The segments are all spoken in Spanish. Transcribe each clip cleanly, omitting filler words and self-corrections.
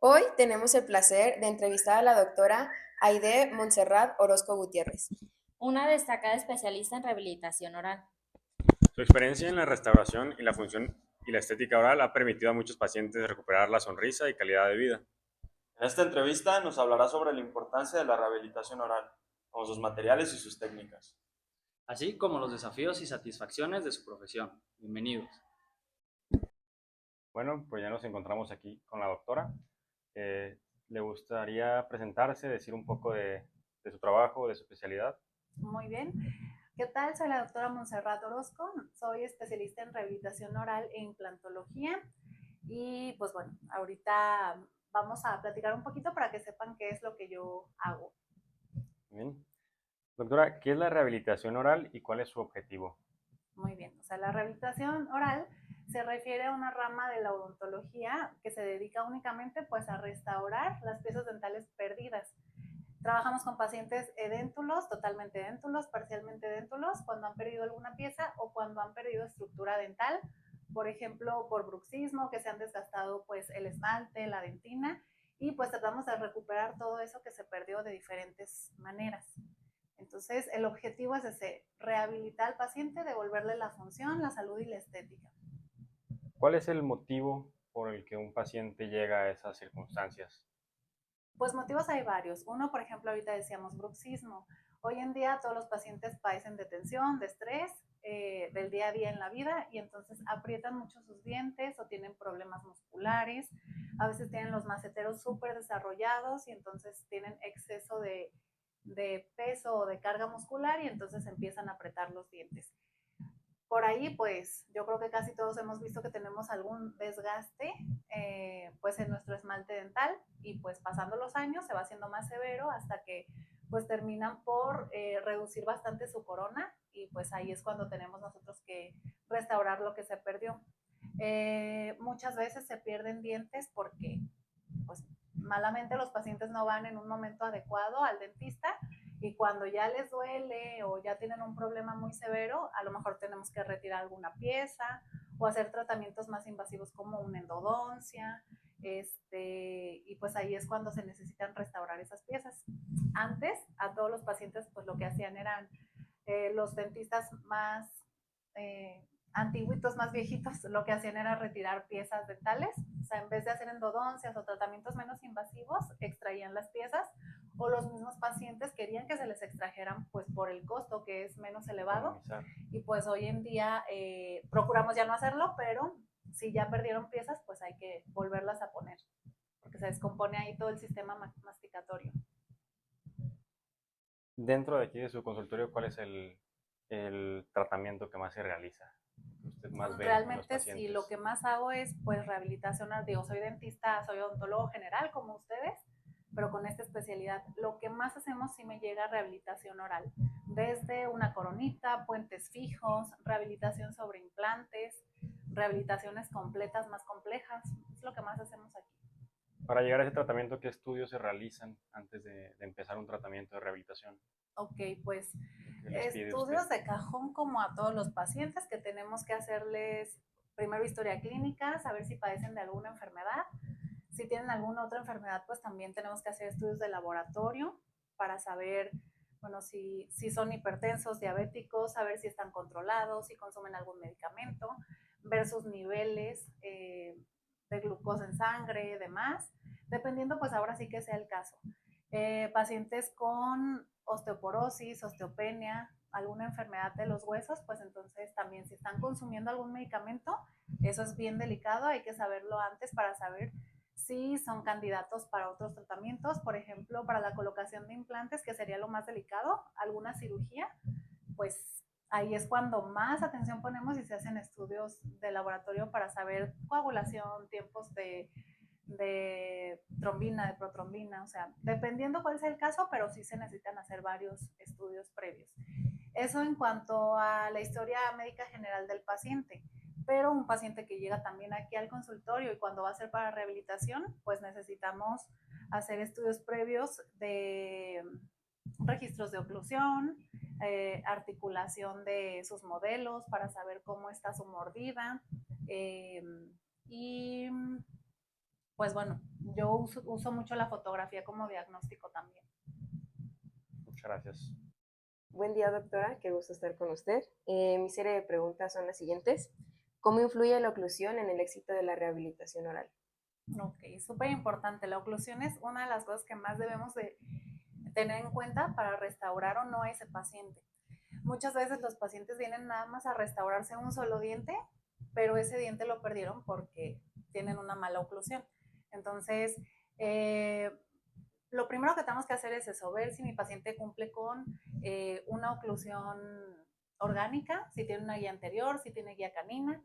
Hoy tenemos el placer de entrevistar a la doctora Aide Montserrat Orozco Gutiérrez. Una destacada especialista en rehabilitación oral. Su experiencia en la restauración y la función y la estética oral ha permitido a muchos pacientes recuperar la sonrisa y calidad de vida. En esta entrevista nos hablará sobre la importancia de la rehabilitación oral, como sus materiales y sus técnicas. Así como los desafíos y satisfacciones de su profesión. Bienvenidos. Bueno, pues ya nos encontramos aquí con la doctora. ¿Le gustaría presentarse, decir un poco de su trabajo, de su especialidad? Muy bien. ¿Qué tal? Soy la doctora Montserrat Orozco. Soy especialista en rehabilitación oral e implantología. Y pues bueno, ahorita vamos a platicar un poquito para que sepan qué es lo que yo hago. Bien. Doctora, ¿qué es la rehabilitación oral y cuál es su objetivo? Muy bien. O sea, la rehabilitación oral se refiere a una rama de la odontología que se dedica únicamente pues a restaurar las piezas dentales perdidas. Trabajamos con pacientes edéntulos, totalmente edéntulos, parcialmente edéntulos, cuando han perdido alguna pieza o cuando han perdido estructura dental, por ejemplo, por bruxismo, que se han desgastado pues el esmalte, la dentina, y pues tratamos de recuperar todo eso que se perdió de diferentes maneras. Entonces, el objetivo es ese, rehabilitar al paciente, devolverle la función, la salud y la estética. ¿Cuál es el motivo por el que un paciente llega a esas circunstancias? Pues motivos hay varios. Uno, por ejemplo, ahorita decíamos bruxismo. Hoy en día todos los pacientes padecen de tensión, de estrés, del día a día en la vida y entonces aprietan mucho sus dientes o tienen problemas musculares. A veces tienen los maceteros súper desarrollados y entonces tienen exceso de peso o de carga muscular y entonces empiezan a apretar los dientes. Por ahí, pues yo creo que casi todos hemos visto que tenemos algún desgaste pues en nuestro esmalte dental y pues pasando los años se va haciendo más severo hasta que pues terminan por reducir bastante su corona y pues ahí es cuando tenemos nosotros que restaurar lo que se perdió. Muchas veces se pierden dientes porque pues malamente los pacientes no van en un momento adecuado al dentista y cuando ya les duele o ya tienen un problema muy severo, a lo mejor tenemos que retirar alguna pieza o hacer tratamientos más invasivos como una endodoncia, y pues ahí es cuando se necesitan restaurar esas piezas. Antes, a todos los pacientes, pues lo que hacían eran los dentistas más antiguitos, más viejitos, lo que hacían era retirar piezas dentales. O sea, en vez de hacer endodoncias o tratamientos menos invasivos, extraían las piezas o los mismos pacientes querían que se les extrajeran pues por el costo que es menos elevado y pues hoy en día procuramos ya no hacerlo, pero si ya perdieron piezas pues hay que volverlas a poner porque se descompone ahí todo el sistema masticatorio. Dentro de aquí de su consultorio, ¿cuál es el tratamiento que más se realiza? Que usted más ve en los Realmente sí, pacientes. lo que más hago es pues rehabilitación, digo, soy dentista, soy odontólogo general como ustedes, pero con esta especialidad. Lo que más hacemos sí me llega rehabilitación oral, desde una coronita, puentes fijos, rehabilitación sobre implantes, rehabilitaciones completas más complejas, es lo que más hacemos aquí. Para llegar a ese tratamiento, ¿qué estudios se realizan antes de empezar un tratamiento de rehabilitación? Ok, pues ¿Qué les pide usted? estudios de cajón como a todos los pacientes que tenemos que hacerles primero historia clínica, saber si padecen de alguna enfermedad. Si tienen alguna otra enfermedad, pues también tenemos que hacer estudios de laboratorio para saber, bueno, si son hipertensos, diabéticos, saber si están controlados, si consumen algún medicamento, ver sus niveles de glucosa en sangre, demás, dependiendo pues ahora sí que sea el caso. Pacientes con osteoporosis, osteopenia, alguna enfermedad de los huesos, pues entonces también si están consumiendo algún medicamento, eso es bien delicado, hay que saberlo antes para saber si son candidatos para otros tratamientos, por ejemplo, para la colocación de implantes, que sería lo más delicado, alguna cirugía, pues ahí es cuando más atención ponemos y se hacen estudios de laboratorio para saber coagulación, tiempos de trombina, de protrombina, o sea, dependiendo cuál sea el caso, pero sí se necesitan hacer varios estudios previos. Eso en cuanto a la historia médica general del paciente. Pero un paciente que llega también aquí al consultorio y cuando va a ser para rehabilitación, pues necesitamos hacer estudios previos de registros de oclusión, articulación de sus modelos para saber cómo está su mordida y pues bueno, yo uso mucho la fotografía como diagnóstico también. Muchas gracias. Buen día, doctora. Qué gusto estar con usted. Mi serie de preguntas son las siguientes. ¿Cómo influye la oclusión en el éxito de la rehabilitación oral? Ok, súper importante. La oclusión es una de las cosas que más debemos de tener en cuenta para restaurar o no a ese paciente. Muchas veces los pacientes vienen nada más a restaurarse un solo diente, pero ese diente lo perdieron porque tienen una mala oclusión. Entonces, lo primero que tenemos que hacer es eso, ver si mi paciente cumple con una oclusión orgánica, si tiene una guía anterior, si tiene guía canina.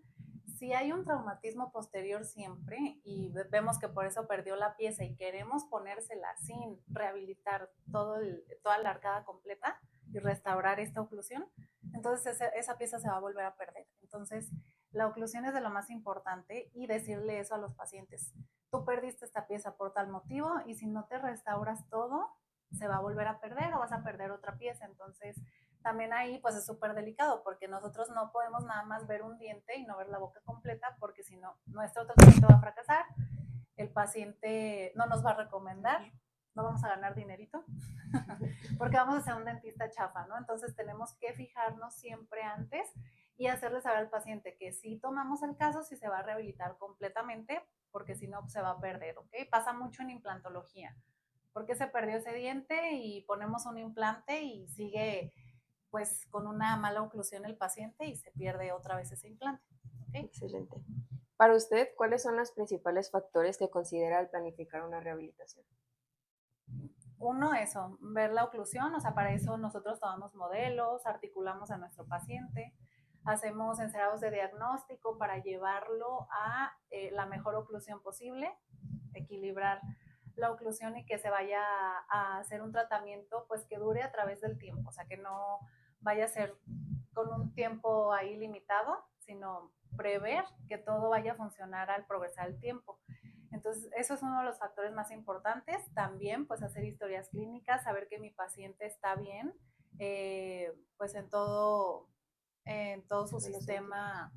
Si hay un traumatismo posterior siempre y vemos que por eso perdió la pieza y queremos ponérsela sin rehabilitar toda la arcada completa y restaurar esta oclusión, entonces esa pieza se va a volver a perder. Entonces, la oclusión es de lo más importante y decirle eso a los pacientes. Tú perdiste esta pieza por tal motivo y si no te restauras todo, se va a volver a perder o vas a perder otra pieza. Entonces, también ahí pues es súper delicado porque nosotros no podemos nada más ver un diente y no ver la boca completa porque si no, nuestro tratamiento va a fracasar, el paciente no nos va a recomendar, no vamos a ganar dinerito porque vamos a ser un dentista chafa, ¿no? Entonces tenemos que fijarnos siempre antes y hacerle saber al paciente que si tomamos el caso, si se va a rehabilitar completamente, porque si no, pues, se va a perder, ¿ok? Pasa mucho en implantología. ¿Por qué se perdió ese diente y ponemos un implante y sigue pues con una mala oclusión el paciente y se pierde otra vez ese implante? ¿Okay? Excelente. Para usted, ¿cuáles son los principales factores que considera al planificar una rehabilitación? Uno, eso, ver la oclusión, o sea, para eso nosotros tomamos modelos, articulamos a nuestro paciente, hacemos encerados de diagnóstico para llevarlo a la mejor oclusión posible, equilibrar la oclusión y que se vaya a hacer un tratamiento pues que dure a través del tiempo, o sea, que no vaya a ser con un tiempo ahí limitado, sino prever que todo vaya a funcionar al progresar el tiempo. Entonces, eso es uno de los factores más importantes. También, pues, hacer historias clínicas, saber que mi paciente está bien, pues, en todo su sistema.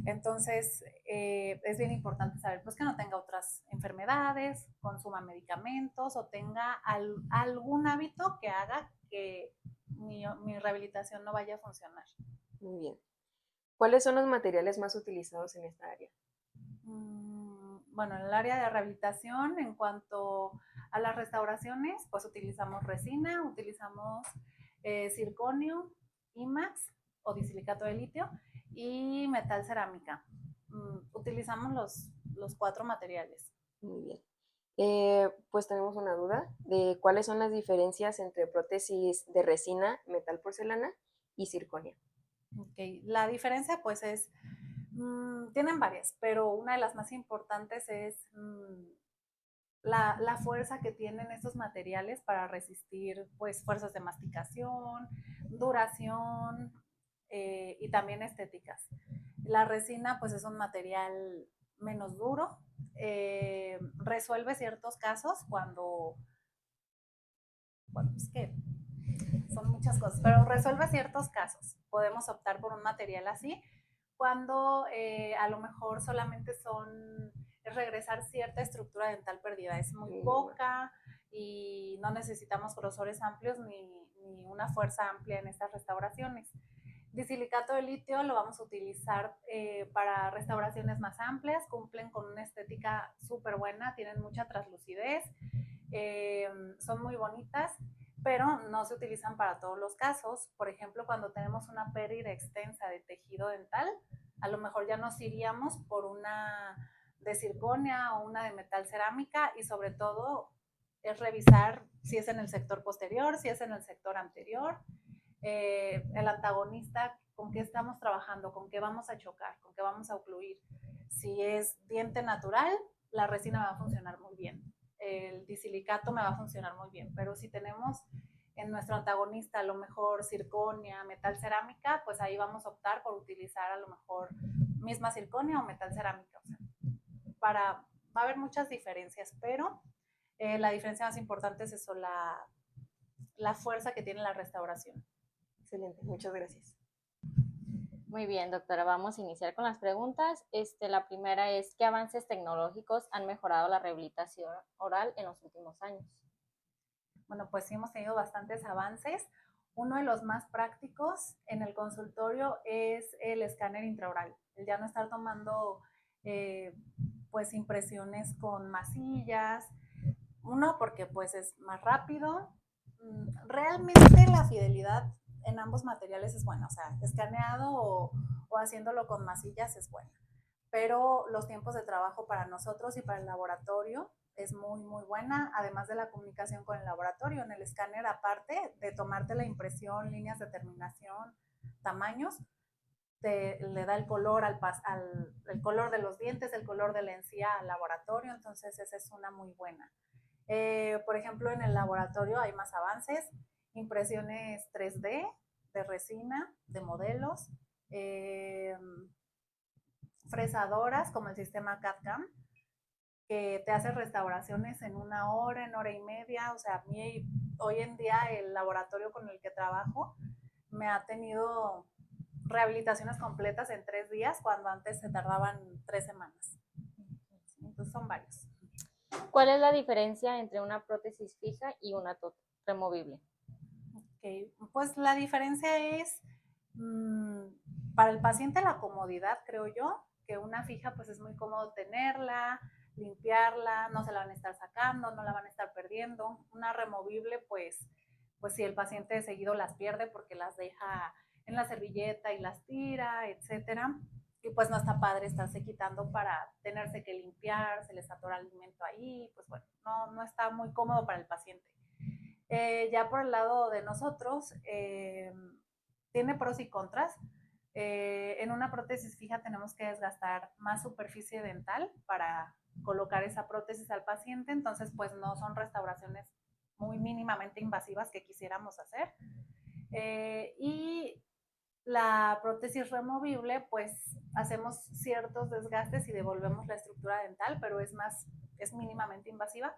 Entonces, es bien importante saber, pues, que no tenga otras enfermedades, consuma medicamentos o tenga algún hábito que haga que mi rehabilitación no vaya a funcionar. Muy bien. ¿Cuáles son los materiales más utilizados en esta área? Bueno, en el área de rehabilitación, en cuanto a las restauraciones, pues utilizamos resina, utilizamos circonio, IMAX o disilicato de litio y metal cerámica. Utilizamos los 4 materiales. Muy bien. Pues tenemos una duda de cuáles son las diferencias entre prótesis de resina, metal porcelana y circonia. Okay. La diferencia pues es, tienen varias, pero una de las más importantes es la fuerza que tienen estos materiales para resistir pues fuerzas de masticación, duración y también estéticas. La resina pues es un material menos duro, resuelve ciertos casos cuando, bueno, es que son muchas cosas, pero resuelve ciertos casos. Podemos optar por un material así cuando a lo mejor solamente es regresar cierta estructura dental perdida, es muy poca y no necesitamos grosores amplios ni una fuerza amplia en estas restauraciones. Disilicato de litio lo vamos a utilizar para restauraciones más amplias, cumplen con una estética súper buena, tienen mucha translucidez, son muy bonitas, pero no se utilizan para todos los casos. Por ejemplo, cuando tenemos una pérdida extensa de tejido dental, a lo mejor ya nos iríamos por una de circonia o una de metal cerámica y sobre todo es revisar si es en el sector posterior, si es en el sector anterior, el antagonista, con qué estamos trabajando, con qué vamos a chocar, con qué vamos a ocluir. Si es diente natural, la resina va a funcionar muy bien. El disilicato me va a funcionar muy bien, pero si tenemos en nuestro antagonista a lo mejor circonia, metal cerámica, pues ahí vamos a optar por utilizar a lo mejor misma circonia o metal cerámica. O sea, va a haber muchas diferencias, pero la diferencia más importante es eso, la fuerza que tiene la restauración. Excelente, muchas gracias. Muy bien, doctora, vamos a iniciar con las preguntas. La primera es, ¿qué avances tecnológicos han mejorado la rehabilitación oral en los últimos años? Bueno, pues sí hemos tenido bastantes avances. Uno de los más prácticos en el consultorio es el escáner intraoral. El ya no estar tomando pues impresiones con masillas. Uno, porque pues es más rápido. Realmente la fidelidad en ambos materiales es buena, o sea, escaneado o haciéndolo con masillas es buena. Pero los tiempos de trabajo para nosotros y para el laboratorio es muy, muy buena, además de la comunicación con el laboratorio. En el escáner, aparte de tomarte la impresión, líneas de terminación, tamaños, le da el color el color de los dientes, el color de la encía al laboratorio, entonces esa es una muy buena. Por ejemplo, en el laboratorio hay más avances, impresiones 3D de resina, de modelos, fresadoras como el sistema CAD-CAM, que te hace restauraciones en 1 hora, en hora y media. O sea, a mí hoy en día el laboratorio con el que trabajo me ha tenido rehabilitaciones completas en 3 días, cuando antes se tardaban 3 semanas. Entonces son varios. ¿Cuál es la diferencia entre una prótesis fija y una removible? Okay. Pues la diferencia es para el paciente la comodidad, creo yo, que una fija pues es muy cómodo tenerla, limpiarla, no se la van a estar sacando, no la van a estar perdiendo. Una removible pues si el paciente seguido las pierde porque las deja en la servilleta y las tira, etcétera. Y pues no está padre estarse quitando para tenerse que limpiar, se les atora alimento ahí, pues bueno, no está muy cómodo para el paciente. Ya por el lado de nosotros, tiene pros y contras. En una prótesis fija tenemos que desgastar más superficie dental para colocar esa prótesis al paciente, entonces pues no son restauraciones muy mínimamente invasivas que quisiéramos hacer. Y la prótesis removible, pues hacemos ciertos desgastes y devolvemos la estructura dental, pero es mínimamente invasiva,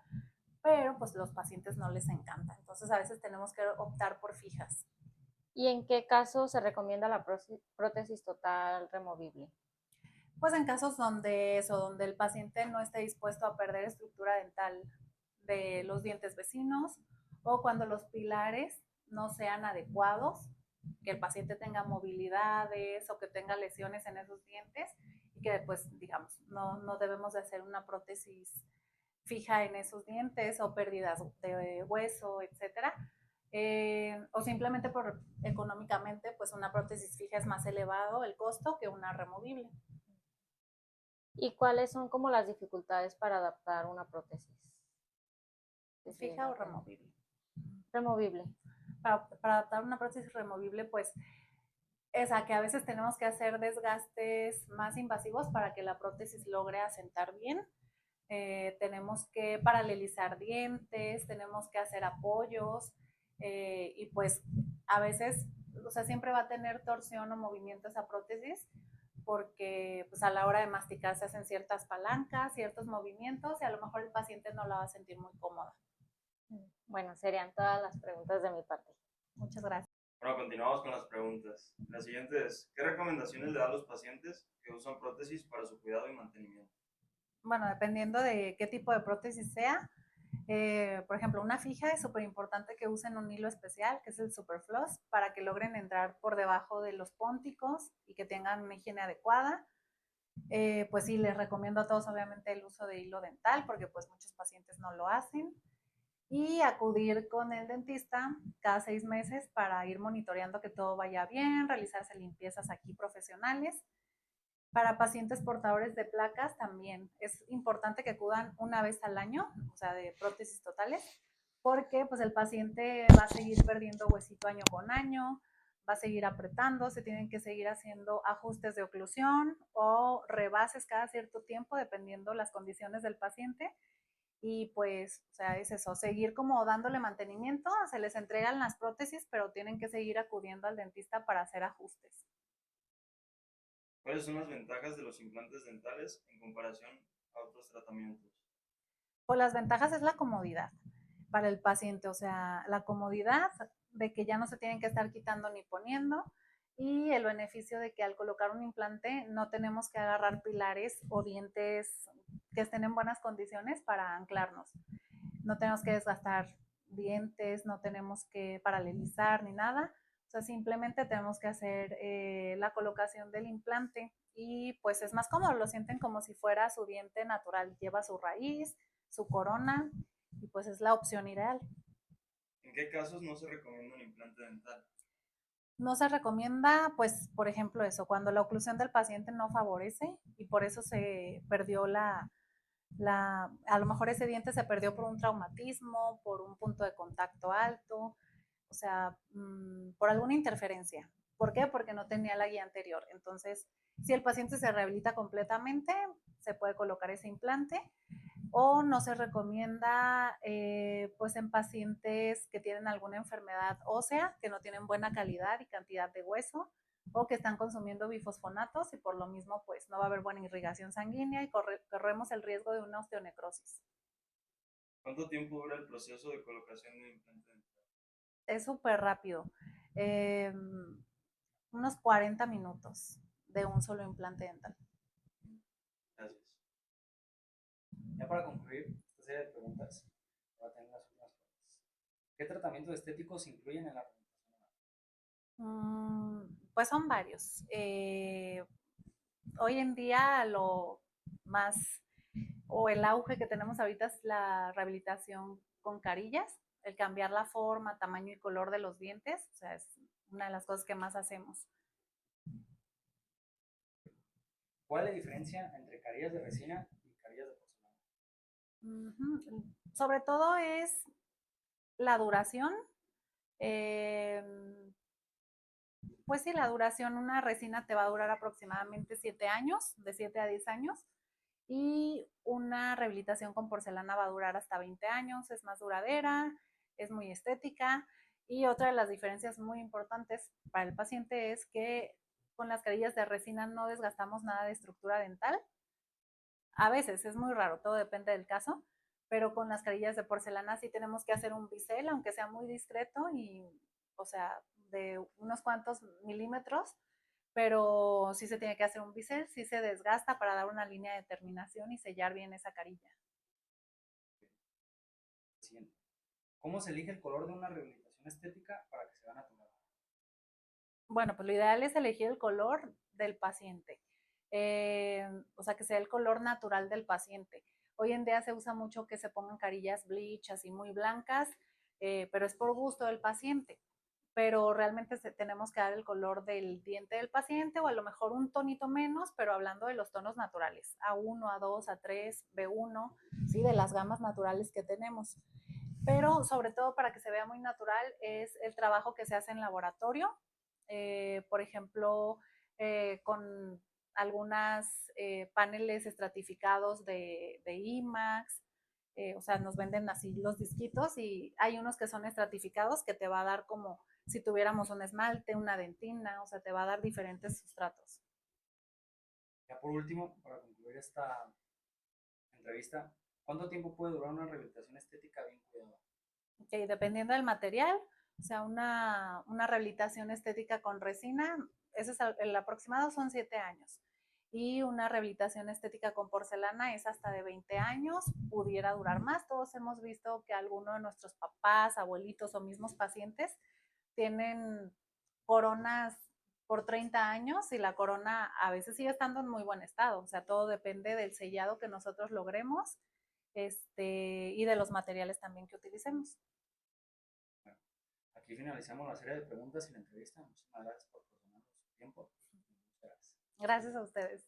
pero pues los pacientes no les encanta. Entonces a veces tenemos que optar por fijas. ¿Y en qué caso se recomienda la prótesis total removible? Pues en casos donde el paciente no esté dispuesto a perder estructura dental de los dientes vecinos, o cuando los pilares no sean adecuados, que el paciente tenga movilidades o que tenga lesiones en esos dientes y que pues digamos no debemos de hacer una prótesis fija en esos dientes, o pérdidas de hueso, etcétera. O simplemente por económicamente pues una prótesis fija es más elevado el costo que una removible. ¿Y cuáles son como las dificultades para adaptar una prótesis? ¿Fija o removible? Removible. Para adaptar una prótesis removible, pues esa que a veces tenemos que hacer desgastes más invasivos para que la prótesis logre asentar bien. Tenemos que paralelizar dientes, tenemos que hacer apoyos, y pues a veces, o sea, siempre va a tener torsión o movimiento esa prótesis, porque pues a la hora de masticar se hacen ciertas palancas, ciertos movimientos, y a lo mejor el paciente no la va a sentir muy cómoda. Bueno, serían todas las preguntas de mi parte. Muchas gracias. Bueno, continuamos con las preguntas. La siguiente es, ¿qué recomendaciones le da a los pacientes que usan prótesis para su cuidado y mantenimiento? Bueno, dependiendo de qué tipo de prótesis sea, por ejemplo, una fija es súper importante que usen un hilo especial, que es el Superfloss, para que logren entrar por debajo de los pónticos y que tengan una higiene adecuada. Pues sí, les recomiendo a todos obviamente el uso de hilo dental, porque pues muchos pacientes no lo hacen. Y acudir con el dentista cada 6 meses para ir monitoreando que todo vaya bien, realizarse limpiezas aquí profesionales. Para pacientes portadores de placas también es importante que acudan una vez al año, o sea, de prótesis totales, porque pues el paciente va a seguir perdiendo huesito año con año, va a seguir apretando, se tienen que seguir haciendo ajustes de oclusión o rebases cada cierto tiempo, dependiendo las condiciones del paciente. Y pues, o sea, es eso, seguir como dándole mantenimiento, se les entregan las prótesis, pero tienen que seguir acudiendo al dentista para hacer ajustes. ¿Cuáles son las ventajas de los implantes dentales en comparación a otros tratamientos? Pues las ventajas es la comodidad para el paciente, o sea, la comodidad de que ya no se tienen que estar quitando ni poniendo, y el beneficio de que al colocar un implante no tenemos que agarrar pilares o dientes que estén en buenas condiciones para anclarnos. No tenemos que desgastar dientes, no tenemos que paralelizar ni nada. O sea, simplemente tenemos que hacer la colocación del implante y pues es más cómodo, lo sienten como si fuera su diente natural. Lleva su raíz, su corona y pues es la opción ideal. ¿En qué casos no se recomienda un implante dental? No se recomienda, pues, por ejemplo, eso, cuando la oclusión del paciente no favorece y por eso se perdió a lo mejor ese diente se perdió por un traumatismo, por un punto de contacto alto, o sea, por alguna interferencia. ¿Por qué? Porque no tenía la guía anterior. Entonces, si el paciente se rehabilita completamente, se puede colocar ese implante o no se recomienda pues en pacientes que tienen alguna enfermedad ósea, que no tienen buena calidad y cantidad de hueso o que están consumiendo bifosfonatos y por lo mismo pues no va a haber buena irrigación sanguínea y corremos el riesgo de una osteonecrosis. ¿Cuánto tiempo dura el proceso de colocación de un implante dental? Es súper rápido, eh, unos 40 minutos de un solo implante dental. Gracias. Ya para concluir esta serie de preguntas, voy a tener las últimas preguntas. ¿Qué tratamientos estéticos incluyen en la rehabilitación oral? Pues son varios. Hoy en día lo más o el auge que tenemos ahorita es la rehabilitación con carillas, el cambiar la forma, tamaño y color de los dientes, o sea, es una de las cosas que más hacemos. ¿Cuál es la diferencia entre carillas de resina y carillas de porcelana? Sobre todo es la duración. Pues sí, la duración, una resina te va a durar aproximadamente 7 años, de 7 a 10 años, y una rehabilitación con porcelana va a durar hasta 20 años, es más duradera, es muy estética, y otra de las diferencias muy importantes para el paciente es que con las carillas de resina no desgastamos nada de estructura dental. A veces, es muy raro, todo depende del caso, pero con las carillas de porcelana sí tenemos que hacer un bisel, aunque sea muy discreto y, o sea, de unos cuantos milímetros, pero sí se tiene que hacer un bisel, sí se desgasta para dar una línea de terminación y sellar bien esa carilla. Siguiente. ¿Cómo se elige el color de una rehabilitación estética para que se vea natural? Bueno, pues lo ideal es elegir el color del paciente, o sea, que sea el color natural del paciente. Hoy en día se usa mucho que se pongan carillas bleach así muy blancas, pero es por gusto del paciente. Pero realmente tenemos que dar el color del diente del paciente o a lo mejor un tonito menos, pero hablando de los tonos naturales, A1, A2, A3, B1, ¿sí? De las gamas naturales que tenemos. Pero sobre todo para que se vea muy natural es el trabajo que se hace en laboratorio, por ejemplo, con algunas paneles estratificados de IMAX, o sea, nos venden así los disquitos y hay unos que son estratificados que te va a dar como si tuviéramos un esmalte, una dentina, o sea, te va a dar diferentes sustratos. Ya por último, para concluir esta entrevista, ¿cuánto tiempo puede durar una rehabilitación estética bien cuidada? Okay, dependiendo del material, o sea, una rehabilitación estética con resina, ese es el aproximado, son 7 años. Y una rehabilitación estética con porcelana es hasta de 20 años, pudiera durar más. Todos hemos visto que alguno de nuestros papás, abuelitos o mismos pacientes tienen coronas por 30 años y la corona a veces sigue estando en muy buen estado. O sea, todo depende del sellado que nosotros logremos y de los materiales también que utilicemos. Bueno, aquí finalizamos la serie de preguntas y la entrevista. Muchísimas gracias por proporcionarnos su tiempo. Muchas gracias. Gracias a ustedes.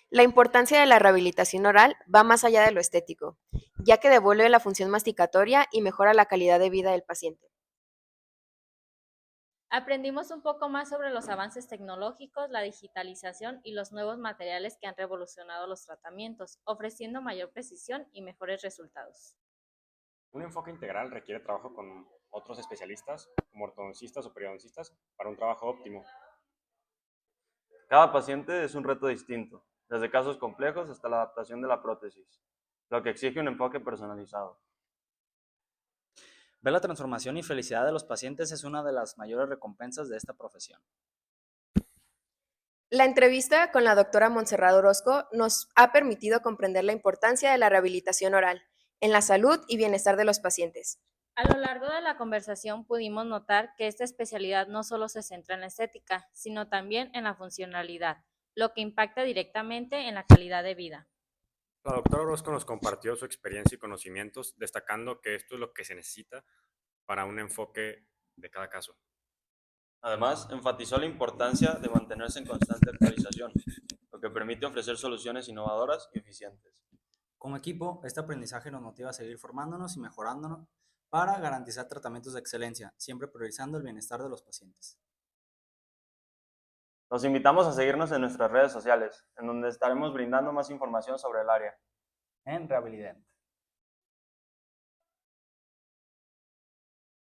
La importancia de la rehabilitación oral va más allá de lo estético, ya que devuelve la función masticatoria y mejora la calidad de vida del paciente. Aprendimos un poco más sobre los avances tecnológicos, la digitalización y los nuevos materiales que han revolucionado los tratamientos, ofreciendo mayor precisión y mejores resultados. Un enfoque integral requiere trabajo con otros especialistas, como ortodoncistas o periodoncistas, para un trabajo óptimo. Cada paciente es un reto distinto, desde casos complejos hasta la adaptación de la prótesis, lo que exige un enfoque personalizado. Ver la transformación y felicidad de los pacientes es una de las mayores recompensas de esta profesión. La entrevista con la doctora Montserrat Orozco nos ha permitido comprender la importancia de la rehabilitación oral en la salud y bienestar de los pacientes. A lo largo de la conversación pudimos notar que esta especialidad no solo se centra en la estética, sino también en la funcionalidad, lo que impacta directamente en la calidad de vida. La doctora Orozco nos compartió su experiencia y conocimientos, destacando que esto es lo que se necesita para un enfoque de cada caso. Además, enfatizó la importancia de mantenerse en constante actualización, lo que permite ofrecer soluciones innovadoras y eficientes. Como equipo, este aprendizaje nos motiva a seguir formándonos y mejorándonos para garantizar tratamientos de excelencia, siempre priorizando el bienestar de los pacientes. Los invitamos a seguirnos en nuestras redes sociales, en donde estaremos brindando más información sobre el área. En Rehabilident.